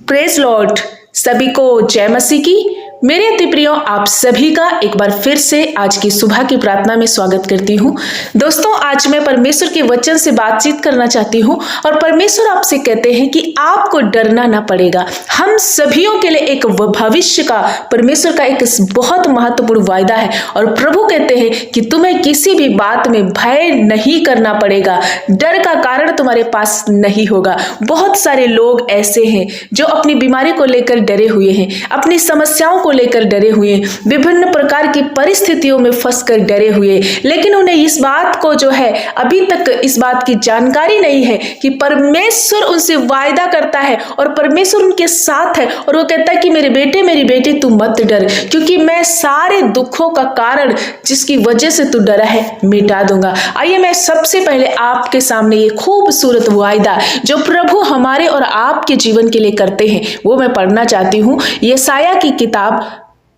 Praise Lord. सभी को जय मसीह की। मेरे अति प्रियो, आप सभी का एक बार फिर से आज की सुबह की प्रार्थना में स्वागत करती हूँ। दोस्तों, आज मैं परमेश्वर के वचन से बातचीत करना चाहती हूँ और परमेश्वर आपसे कहते हैं कि आपको डरना ना पड़ेगा। हम सभियों के लिए एक भविष्य का परमेश्वर का एक बहुत महत्वपूर्ण वायदा है और प्रभु कहते हैं कि तुम्हें किसी भी बात में भय नहीं करना पड़ेगा। डर का कारण तुम्हारे पास नहीं होगा। बहुत सारे लोग ऐसे हैं जो अपनी बीमारी को लेकर डरे हुए हैं, अपनी समस्याओं को लेकर डरे हुए, विभिन्न प्रकार की परिस्थितियों में फंसकर डरे हुए, लेकिन उन्हें इस बात को जो है अभी तक इस बात की जानकारी नहीं है कि परमेश्वर उनसे वायदा करता है और परमेश्वर उनके साथ है और वो कहता है कि मेरे बेटे मेरी बेटी तू मत डर, क्योंकि मैं सारे दुखों का कारण जिसकी वजह से तू डरा है मिटा दूंगा। आइए मैं सबसे पहले आपके सामने ये खूबसूरत वायदा जो प्रभु हमारे और आपके जीवन के लिए करते हैं वो मैं पढ़ना चाहती हूँ। यशायाह की किताब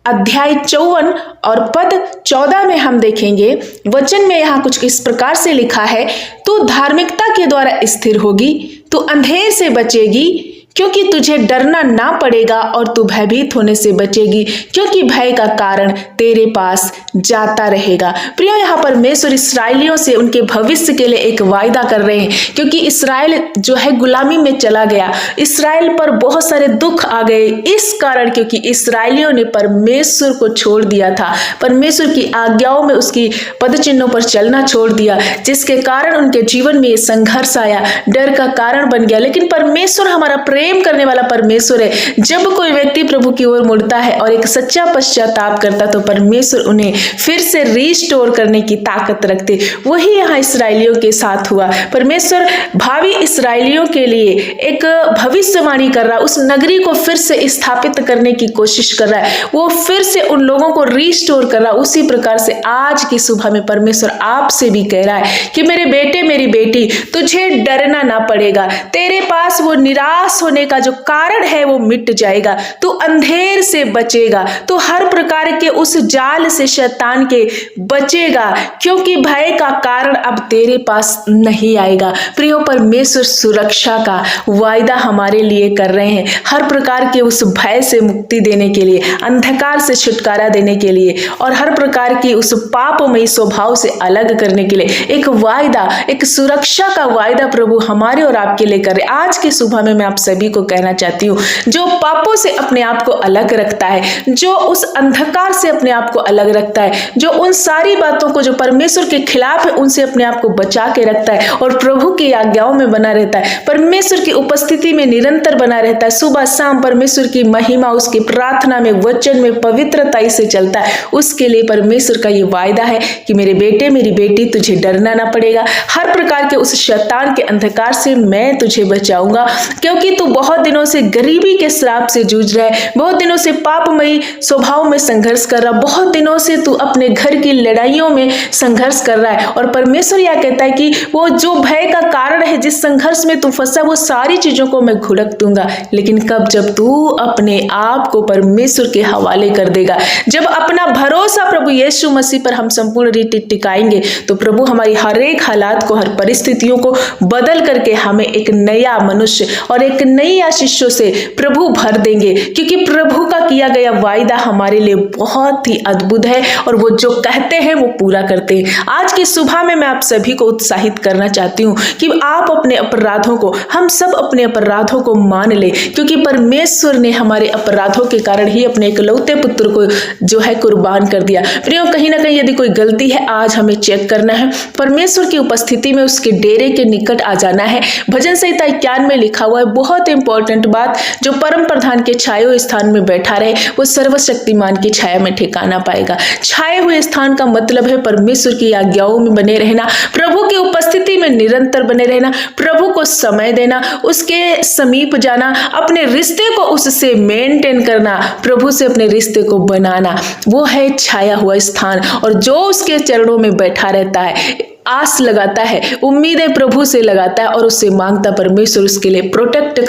अध्याय 54 और पद 14 में हम देखेंगे। वचन में यहाँ कुछ इस प्रकार से लिखा है, तू धार्मिकता के द्वारा स्थिर होगी, तू अंधेर से बचेगी, क्योंकि तुझे डरना ना पड़ेगा और तू भयभीत होने से बचेगी, क्योंकि भय का कारण तेरे पास जाता रहेगा। प्रियो, यहाँ परमेश्वर इस्राएलियों से उनके भविष्य के लिए एक वायदा कर रहे हैं, क्योंकि इस्राएल जो है गुलामी में चला गया। इस्राएल पर बहुत सारे दुख आ गए इस कारण क्योंकि इस्राएलियों ने परमेश्वर को छोड़ दिया था, परमेश्वर की आज्ञाओं में उसकी पद चिन्हों पर चलना छोड़ दिया, जिसके कारण उनके जीवन में संघर्ष आया, डर का कारण बन गया। लेकिन परमेश्वर हमारा प्रेम करने वाला परमेश्वर है। जब कोई व्यक्ति प्रभु की ओर मुड़ता है और एक सच्चा पश्चाताप करता तो परमेश्वर उन्हें फिर से रिस्टोर करने की ताकत रखते। वही यहाँ इस्राएलियों के साथ हुआ। परमेश्वर भावी इस्राएलियों के लिए एक भविष्यवाणी कर रहा है, उस नगरी को फिर से स्थापित करने की कोशिश कर रहा है, वो फिर से उन लोगों को रिस्टोर कर रहा है। उसी प्रकार से आज की सुबह में परमेश्वर आपसे भी कह रहा है कि मेरे बेटे मेरी बेटी तुझे डरना ना पड़ेगा, तेरे पास वो निराश होने का जो कारण है वो मिट जाएगा, तू अंधेर से बचेगा, तू हर प्रकार के उस जाल से शैतान के बचेगा, क्योंकि भय का कारण अब तेरे पास नहीं आएगा। प्रियो, परमेश्वर सुरक्षा का वायदा हमारे लिए कर रहे हैं, हर प्रकार के उस भय से मुक्ति देने के लिए, अंधकार से छुटकारा देने के लिए और हर प्रकार की उस पापमयी स्वभाव से अलग करने के लिए एक वायदा, एक सुरक्षा का वायदा प्रभु हमारे और आपके लिए कर रहे। आज की सुबह में मैं आप सभी को कहना चाहती हूँ, जो पापों से अपने आप को अलग रखता है, जो उस अंधकार से अपने आप को अलग रखता है, जो उन सारी बातों को जो परमेश्वर के खिलाफ है उनसे अपने आप को बचा के रखता है और प्रभु की आज्ञाओं में बना रहता है, परमेश्वर की उपस्थिति में निरंतर बना रहता है, सुबह शाम परमेश्वर की महिमा, उसकी प्रार्थना में, वचन में पवित्रता से चलता है, उसके लिए परमेश्वर का ये वायदा है कि मेरे बेटे मेरी बेटी तुझे डरना ना पड़ेगा, हर प्रकार के उस शैतान के अंधकार से मैं तुझे बचाऊंगा, क्योंकि तू बहुत दिनों से गरीबी के श्राप से जूझ रहा है, बहुत दिनों से पापमयी स्वभाव में संघर्ष कर रहा, बहुत दिनों से तू अपने घर की लड़ाइयों में संघर्ष कर रहा है और परमेश्वर यह कहता है कि वो जो भय का कारण है, जिस संघर्ष में तू फंसा, वो सारी चीजों को मैं घुड़क दूंगा। लेकिन कब? जब तू अपने आप को परमेश्वर के हवाले कर देगा, जब अपना भरोसा प्रभु यीशु मसीह पर हम संपूर्ण रीति टिकाएंगे, तो प्रभु हमारी हर एक हालात को, हर परिस्थितियों को बदल करके हमें एक नया मनुष्य और एक नई आशीषों से प्रभु भर देंगे, क्योंकि प्रभु का किया गया वायदा हमारे लिए बहुत ही अद्भुत है और वो जो कहते हैं वो पूरा करते हैं। आज की सुबह में मैं आप सभी को उत्साहित करना चाहती हूँ कि आप अपने अपराधों को, हम सब अपने अपराधों को मान ले, क्योंकि परमेश्वर ने हमारे अपराधों के कारण ही अपने इकलौते पुत्र को जो है कुर्बान कर दिया। प्रियो, कहीं ना कहीं यदि कोई गलती है आज हमें चेक करना है, परमेश्वर की उपस्थिति में उसके डेरे के निकट आ जाना है। भजन संहिता 51 में लिखा हुआ है, बहुत इंपॉर्टेंट बात, जो परम प्रधान के छाये स्थान में बैठा रहे वो सर्वशक्तिमान की छाया में ठिकाना पाएगा। छाए हुए स्थान का मतलब है परमेश्वर की आज्ञाओं में बने रहना, प्रभु की उपस्थिति में निरंतर बने रहना, प्रभु को समय देना, उसके समीप जाना, अपने रिश्ते को उससे मेंटेन करना, प्रभु से अपने रिश्ते को बनाना, वो है छाया हुआ स्थान। और जो उसके चरणों में बैठा रहता है, आस लगाता है, उम्मीदें प्रभु से लगाता है और उससे मांगता, परमेश्वर उसके लिए प्रोटेक्ट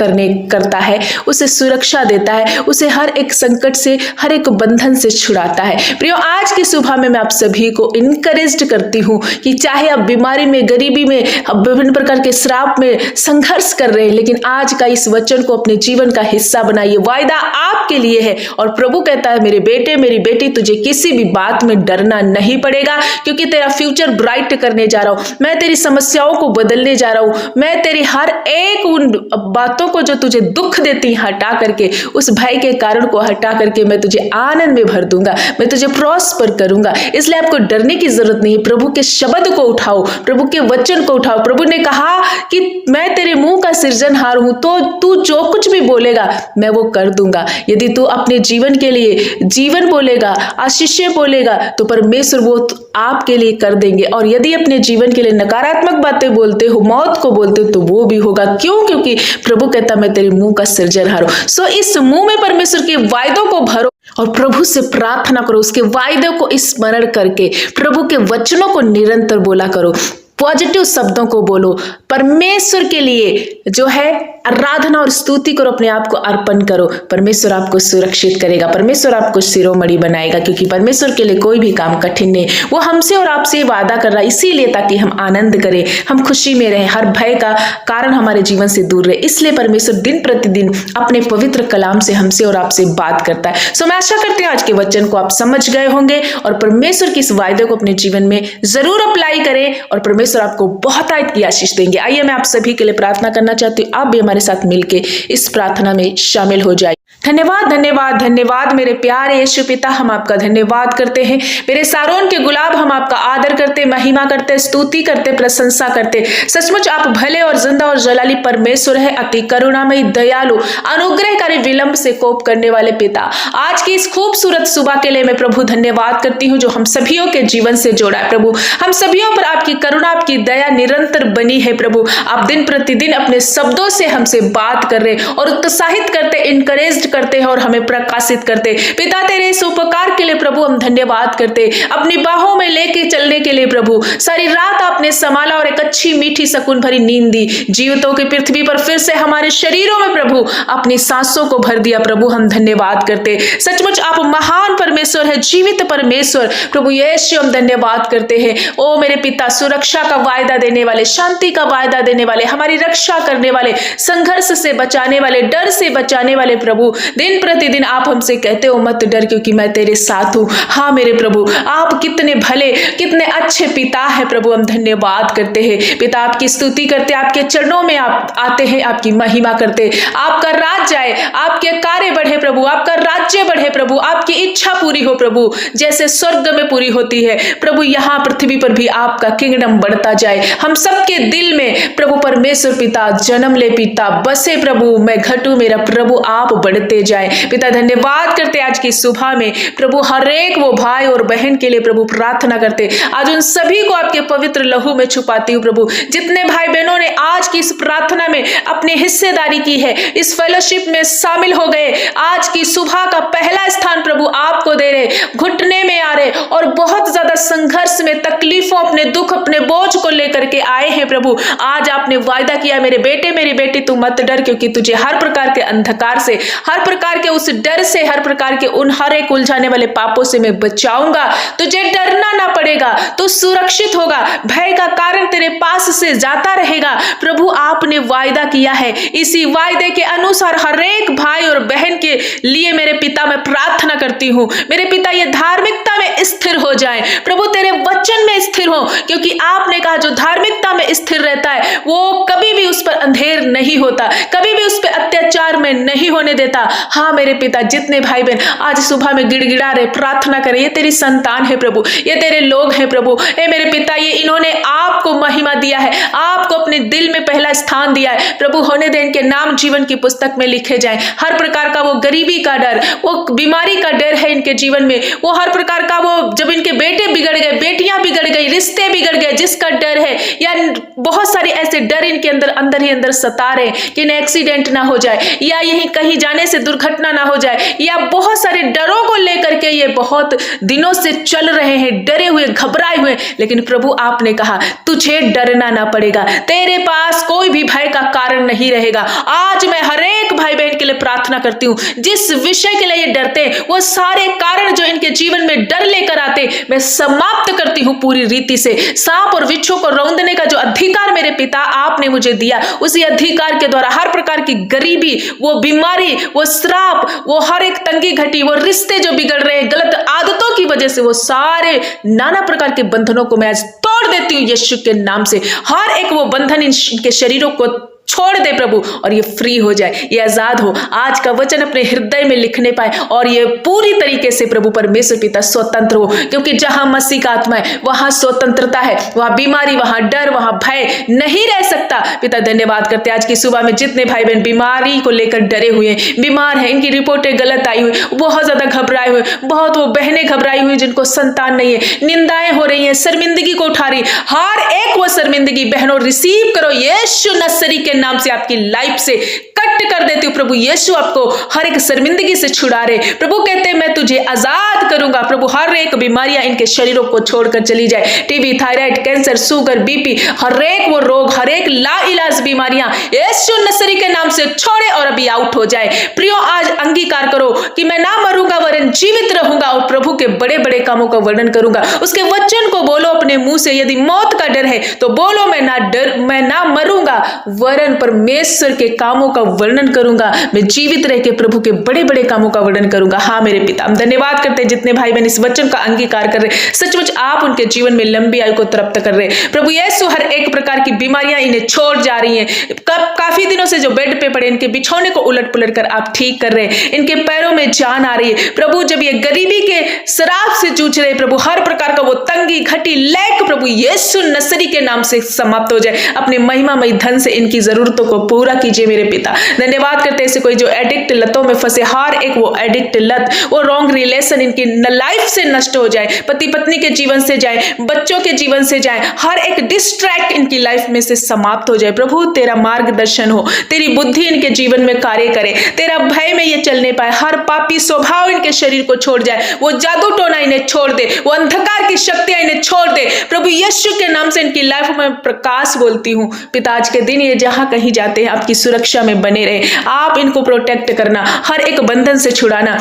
करता है, उसे सुरक्षा देता है, उसे हर एक संकट से, हर एक बंधन से छुड़ाता है। प्रियो, आज की सुबह में मैं आप सभी को इनकरेज करती हूँ कि चाहे आप बीमारी में, गरीबी में, विभिन्न प्रकार के श्राप में संघर्ष कर रहे हैं, लेकिन आज का इस वचन को अपने जीवन का हिस्सा बनाइए। वायदा आपके लिए है और प्रभु कहता है, मेरे बेटे, मेरी बेटी, तुझे किसी भी बात में डरना नहीं पड़ेगा, क्योंकि तेरा फ्यूचर ब्राइट करने जा रहा हूं। मैं तेरी समस्याओं को बदलने जा रहा हूं। मैं तेरी हर एक उन बातों को जो तुझे दुख देती हटा करके, उस भय के कारण को हटा करके मैं तुझे आनंद में भर दूंगा, मैं तुझे प्रॉस्पर करूंगा। इसलिए आपको डरने की जरूरत नहीं है। प्रभु के शब्द को उठाओ, प्रभु के वचन को उठाओ। प्रभु ने कहा कि मैं तेरे मुंह का सृजनहार हूं, तो तू जो कुछ भी बोलेगा मैं वो कर दूंगा। यदि तू अपने जीवन के लिए जीवन बोलेगा, आशीष बोलेगा, तो परमेश्वर वो आपके लिए कर देंगे। और यदि अपने जीवन के लिए नकारात्मक बातें बोलते हो, मौत को बोलते हो, तो वो भी होगा। क्यों? क्योंकि प्रभु कहता मैं तेरे मुंह का सृजनहार हूं। सो इस मुंह में परमेश्वर के वायदों को भरो और प्रभु से प्रार्थना करो, उसके वायदों को स्मरण करके प्रभु के वचनों को निरंतर बोला करो, पॉजिटिव शब्दों को बोलो, परमेश्वर के लिए जो है आराधना और स्तुति करो, अपने आप को अर्पण करो। परमेश्वर आपको सुरक्षित करेगा, परमेश्वर आपको शिरोमणि बनाएगा, क्योंकि परमेश्वर के लिए कोई भी काम कठिन नहीं। वो हमसे और आपसे वादा कर रहा है, इसीलिए ताकि हम आनंद करें, हम खुशी में रहें, हर भय का कारण हमारे जीवन से दूर रहे। इसलिए परमेश्वर दिन प्रतिदिन अपने पवित्र कलाम से हमसे और आपसे बात करता है। सो मैं आशा करती हूँ आज के वचन को आप समझ गए होंगे और परमेश्वर की इस वायदे को अपने जीवन में जरूर अप्लाई करें और परमेश्वर आपको बहुत आयत की आशीष देंगे। आइए मैं आप सभी के लिए प्रार्थना करना चाहती हूँ, आप भी हमारे साथ मिलके इस प्रार्थना में शामिल हो जाइए। धन्यवाद, धन्यवाद, धन्यवाद मेरे प्यारे यीशु पिता, हम आपका धन्यवाद करते हैं। मेरे सारोन के गुलाब, हम आपका आदर करते, महिमा करते, स्तुति करते, प्रशंसा करते। सचमुच आप भले और जिंदा और जलाली परमेश्वर है, अति करुणामयी, दयालु, अनुग्रहकारी, विलंब से कोप करने वाले पिता। आज की इस खूबसूरत सुबह के लिए मैं प्रभु धन्यवाद करती हूँ जो हम सभियों के जीवन से जोड़ा है। प्रभु, हम सभियों पर आपकी करुणा, आपकी दया निरंतर बनी है। प्रभु, आप दिन प्रतिदिन अपने शब्दों से हमसे बात कर रहे और उत्साहित करते, इनकरेज करते हैं और हमें प्रकाशित करते। पिता, तेरे इस उपकार के लिए प्रभु हम धन्यवाद करते, अपनी बाहों में लेके चलने के लिए। प्रभु, सारी रात आपने संभाला और एक अच्छी मीठी सुकून भरी नींद दी। जीवितों की पृथ्वी पर फिर से हमारे शरीरों में प्रभु अपनी सांसों को भर दिया। प्रभु, हम धन्यवाद करते, सचमुच आप महान परमेश्वर है, जीवित परमेश्वर। प्रभु यीशु, हम धन्यवाद करते हैं। ओ मेरे पिता, सुरक्षा का वायदा देने वाले, शांति का वायदा देने वाले, हमारी रक्षा करने वाले, संघर्ष से बचाने वाले, डर से बचाने वाले। प्रभु, दिन प्रतिदिन आप हमसे कहते हो मत डर, क्योंकि मैं तेरे साथ हूं। हाँ मेरे प्रभु, आप कितने भले, कितने अच्छे पिता है। प्रभु, हम धन्यवाद करते हैं। पिता, आपकी स्तुति करते, आपके चरणों में आप आते हैं, आपकी महिमा करते। आपका राज्य आए, आपके कार्य बढ़े प्रभु, आपका राज्य बढ़े प्रभु, आपकी इच्छा पूरी हो प्रभु, जैसे स्वर्ग में पूरी होती है। प्रभु, यहाँ पृथ्वी पर भी आपका किंगडम बढ़ता जाए। हम सबके दिल में प्रभु परमेश्वर पिता जन्म ले, पिता बसे प्रभु, मैं घटू, मेरा प्रभु आप बढ़ते जाए। पिता, धन्यवाद करते आज की सुबह में प्रभु, हर एक वो भाई और बहन के लिए प्रभु प्रार्थना करते। आज उन सभी को आपके पवित्र लहू में छुपाती हूँ प्रभु। जितने भाई बहनों ने आज की इस प्रार्थना में अपनी हिस्सेदारी की है, इस फेलोशिप में शामिल हो गए, आज की सुबह का पहला स्थान प्रभु आपको दे रहे, घुटने में आ रहे और बहुत ज्यादा संघर्ष में, तकलीफों, अपने दुख, अपने बोझ को लेकर के आए हैं प्रभु। आज आपने वायदा किया, मेरे बेटे, मेरी बेटी, तू मत डर, क्योंकि तुझे हर प्रकार के अंधकार से, हर प्रकार के उस डर से, हर प्रकार के उन हर एक उलझाने वाले पापों से मैं बचाऊंगा। तुझे डरना ना पड़ेगा, तू सुरक्षित होगा, भय का कारण तेरे पास से जाता रहेगा। प्रभु, आपने वायदा किया है, इसी वायदे के अनुसार हर एक भाई और बहन के लिए मेरे पिता मैं प्रार्थना करती हूँ। मेरे पिता, ये धार्मिकता में स्थिर हो जाए प्रभु, तेरे वचन में स्थिर हो, क्योंकि आपने कहा जो धार्मिकता में स्थिर रहता है वो कभी भी उस पर अंधेर नहीं होता, कभी भी उस पर अत्याचार में नहीं होने देता। हाँ मेरे पिता, जितने भाई बहन आज सुबह में गिड़गिड़ा रहे, प्रार्थना करें, ये तेरी संतान है प्रभु, ये तेरे लोग हैं प्रभु। ए मेरे पिता, ये इन्होंने आपको महिमा दिया है, आपको अपने दिल में पहला स्थान दिया है प्रभु। होने दे इनके नाम जीवन की पुस्तक में लिखे जाए। हर प्रकार का वो गरीबी का डर, वो बीमारी का डर है इनके जीवन में, वो हर प्रकार का, वो जब इनके बेटे बिगड़ गए, बेटियां बिगड़ गई, रिश्ते बिगड़ गए, जिसका डर है, या बहुत सारे ऐसे डर इनके अंदर ही अंदर सता रहे कि इन्हें एक्सीडेंट ना हो जाए, या यही कहीं जाने से दुर्घटना ना हो जाए, या बहुत सारे डरों को लेकर के ये बहुत दिनों से चल रहे हैं, डरे हुए, घबराए हुए। लेकिन प्रभु आपने कहा तुझे डरना ना पड़ेगा, तेरे पास कोई भी भय का कारण नहीं रहेगा। आज मैं हर एक भाई बहन के लिए प्रार्थना करती हूँ, जिस विषय के लिए ये डरते हैं, वो सारे कारण जो इनके जीवन में डर लेकर आते, मैं समाप्त करती हूँ पूरी रीति से। सांप और बिच्छू को रौंदने का जो अधिकार मेरे पिता आपने मुझे दिया, उसी अधिकार के द्वारा हर प्रकार की गरीबी, वो बीमारी, वो श्राप, वो हर एक तंगी घटी, वो रिश्ते जो बिगड़ रहे हैं गलत आदतों की वजह से, वो सारे नाना प्रकार के बंधनों को मैं आज तोड़ देती हूँ यीशु के नाम से। हर एक वो बंधन इनके शरीरों को छोड़ दे प्रभु, और ये फ्री हो जाए, ये आजाद हो, आज का वचन अपने हृदय में लिखने पाए, और ये पूरी तरीके से प्रभु परमेश्वर पिता स्वतंत्र हो, क्योंकि जहां मसीह का आत्मा है वहां स्वतंत्रता है, वहां बीमारी, वहां डर, वहां भय नहीं रह सकता। पिता धन्यवाद करते आज की सुबह में जितने भाई बहन बीमारी को लेकर डरे हुए, बीमार हैं, इनकी रिपोर्टें गलत आई हुई, बहुत ज्यादा घबराए हुए, बहुत वो बहनें घबराई हुई जिनको संतान नहीं है, निंदाएं हो रही हैं, शर्मिंदगी को उठा रही, हर एक वो शर्मिंदगी बहनों रिसीव करो यीशु नसरी के नाम से, आपकी लाइफ से कट कर देती हूँ प्रभु। यीशु आपको हर एक शर्मिंदगी से छुड़ा रहे। प्रभु कहते हैं मैं तुझे आजाद करूंगा। प्रभु हर एक बीमारियां इनके शरीरों को छोड़कर चली जाए, TB, thyroid, cancer, sugar, BP, हर एक वो रोग, हर एक लाइलाज बीमारियां यीशु नसरी के नाम से छोड़े और अभी आउट हो जाए। प्रियो आज अंगीकार करो कि मैं ना मरूंगा वरन जीवित रहूंगा और प्रभु के बड़े बड़े कामों का वर्णन करूंगा। उसके वचन को बोलो अपने मुंह से। यदि मौत का डर है तो बोलो मैं ना मरूंगा वरन परमेश्वर के कामों का वर्णन करूंगा, मैं जीवित रह के प्रभु के बड़े बड़े कामों का वर्णन करूंगा। हाँ मेरे पिता, हम धन्यवाद करते हैं जितने भाई बहन इस वचन का अंगीकार कर रहे, सचमुच आप उनके जीवन में लंबी आयु को तृप्त कर रहे। प्रभु यीशु हर एक प्रकार की बीमारियां इन्हें छोड़ जा रही हैं। काफी दिनों से जो बेड पे पड़े इनके बिछौने को उलट पुलट कर आप ठीक कर रहे हैं, इनके पैरों में जान आ रही है। प्रभु जब ये गरीबी के शराब से जूझ रहे, प्रभु हर प्रकार का वो तंगी घटी लैक प्रभु यीशु नसरी के नाम से समाप्त हो जाए। अपने महिमामय धन से इनकी जरूरतों को पूरा कीजिए मेरे पिता। धन्यवाद करते हैं कोई जो एडिक्ट लतों में फंसे, हर एक वो एडिक्ट लत, वो रॉन्ग रिलेशन इनकी लाइफ से नष्ट हो जाए, पति पत्नी के जीवन से जाए, बच्चों के जीवन से जाए, हर एक डिस्ट्रैक्ट इनकी लाइफ में से समाप्त हो जाए। प्रभु तेरा मार्गदर्शन हो, तेरी बुद्धि इनके जीवन में कार्य करे, तेरा भय में ये चलने पाए, हर पापी स्वभाव इनके शरीर को छोड़ जाए, वो जादू टोना इन्हें छोड़ दे, वो अंधकार की शक्तियां इन्हें छोड़ दे। प्रभु यीशु के नाम से इनकी लाइफ में प्रकाश बोलती हूँ पिता। आज के दिन ये जहां कहीं जाते हैं आपकी सुरक्षा में बने रहे, आप इनको प्रोटेक्ट करना, हर एक बंधन से छुड़ाना,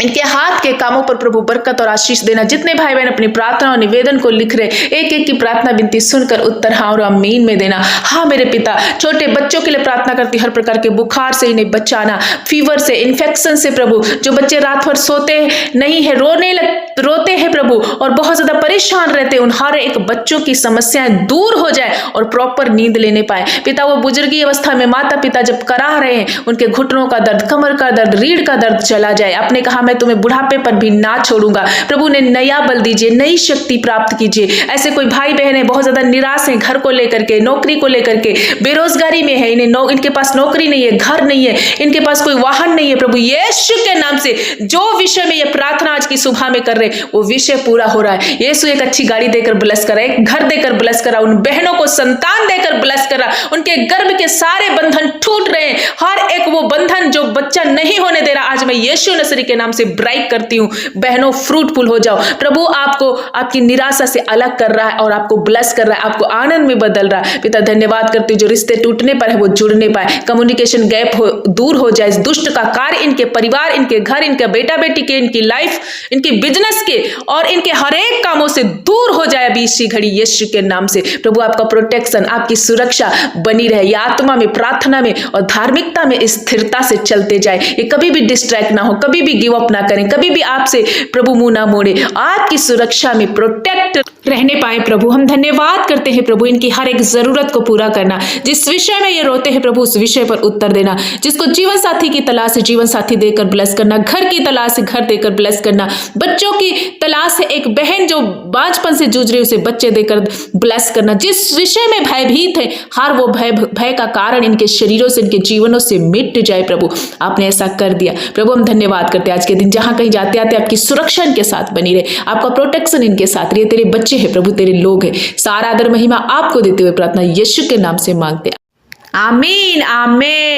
इनके हाथ के कामों पर प्रभु बरकत और आशीष देना। जितने भाई बहन अपनी प्रार्थना और निवेदन को लिख रहे, एक एक की प्रार्थना विनती सुनकर उत्तर हाँ और आमीन में देना। हाँ मेरे पिता, छोटे बच्चों के लिए प्रार्थना करती, हर प्रकार के बुखार से इन्हें बचाना, फीवर से, इन्फेक्शन से प्रभु, जो बच्चे रात भर सोते नहीं है, रोते हैं प्रभु और बहुत ज्यादा परेशान रहते, उन हर एक बच्चों की समस्याएं दूर हो जाए और प्रॉपर नींद लेने पाए। पिता वो बुजुर्गी अवस्था में माता पिता जब करा रहे हैं, उनके घुटनों का दर्द, कमर का दर्द, रीढ़ का दर्द चला जाए। आपने कहा मैं तुम्हें बुढ़ापे पर भी ना छोड़ूंगा। प्रभु ने नया बल दीजिए, नई शक्ति प्राप्त कीजिए। ऐसे कोई भाई बहन है बहुत ज्यादा निराश है, घर को लेकर के, नौकरी को लेकर के, बेरोजगारी में है, इनके पास नौकरी नहीं है, घर नहीं है, इनके पास कोई वाहन नहीं है। प्रभु यीशु के नाम से जो विषय में ये प्रार्थना आज की सुबह में कर रहे, वो विषय पूरा हो रहा है। यीशु एक अच्छी गाड़ी देकर ब्लेस करा, एक घर देकर ब्लेस करा, उन बहनों को संतान देकर ब्लेस करा, उनके गर्भ के सारे बंधन टूट रहे हैं। हर एक वो बंधन जो बच्चा नहीं होने दे रहा, आज मैं यीशु नसरी के नाम से ब्राइक करती हूँ। बहनों फ्रूटफुल हो जाओ। प्रभु आपको आपकी निराशा से अलग कर रहा है और आपको ब्लेस कर रहा है, आपको आनंद में बदल रहा है। पिता धन्यवाद करती हूँ जो रिश्ते टूटने पर है वो जुड़ने पाए, कम्युनिकेशन गैप दूर हो जाए, दुष्ट का कार्य इनके परिवार, इनके घर, इनके बेटा बेटी के, इनकी लाइफ, इनकी बिजनेस के और इनके हर एक कामों से दूर हो जाए अभी इसी घड़ी यीशु के नाम से। प्रभु आपका प्रोटेक्शन, आपकी सुरक्षा बनी रहे, ये आत्मा में, प्रार्थना में और धार्मिकता में स्थिरता से चलते जाए। ये कभी भी डिस्ट्रैक्ट ना हो, कभी भी गिव अप ना करें, कभी भी आपसे प्रभु मुंह ना मोड़े, आपकी सुरक्षा में प्रोटेक्ट रहने पाए। प्रभु हम धन्यवाद करते हैं प्रभु, इनकी हर एक जरूरत को पूरा करना। जिस विषय में ये रोते हैं प्रभु उस विषय पर उत्तर देना। जिसको जीवन साथी की तलाश है जीवन साथी देकर ब्लेस करना, घर की तलाश है घर देकर ब्लेस करना, बच्चों की की तलाश है, एक बहन जो बांझपन से जूझ रही है उसे बच्चे देकर ब्लेस करना। जिस विषय में भयभीत है, हर वो भय का कारण इनके शरीरों से, इनके जीवनों से मिट जाए प्रभु। आपने ऐसा कर दिया प्रभु, हम धन्यवाद करते हैं। आज के दिन जहां कहीं जाते आते आपकी सुरक्षा इनके साथ बनी रहे, आपका प्रोटेक्शन इनके साथ रहे। तेरे बच्चे हैं प्रभु, तेरे लोग हैं। सारा आदर महिमा आपको देते हुए प्रार्थना यीशु के नाम से मांगते हैं, आमीन आमीन।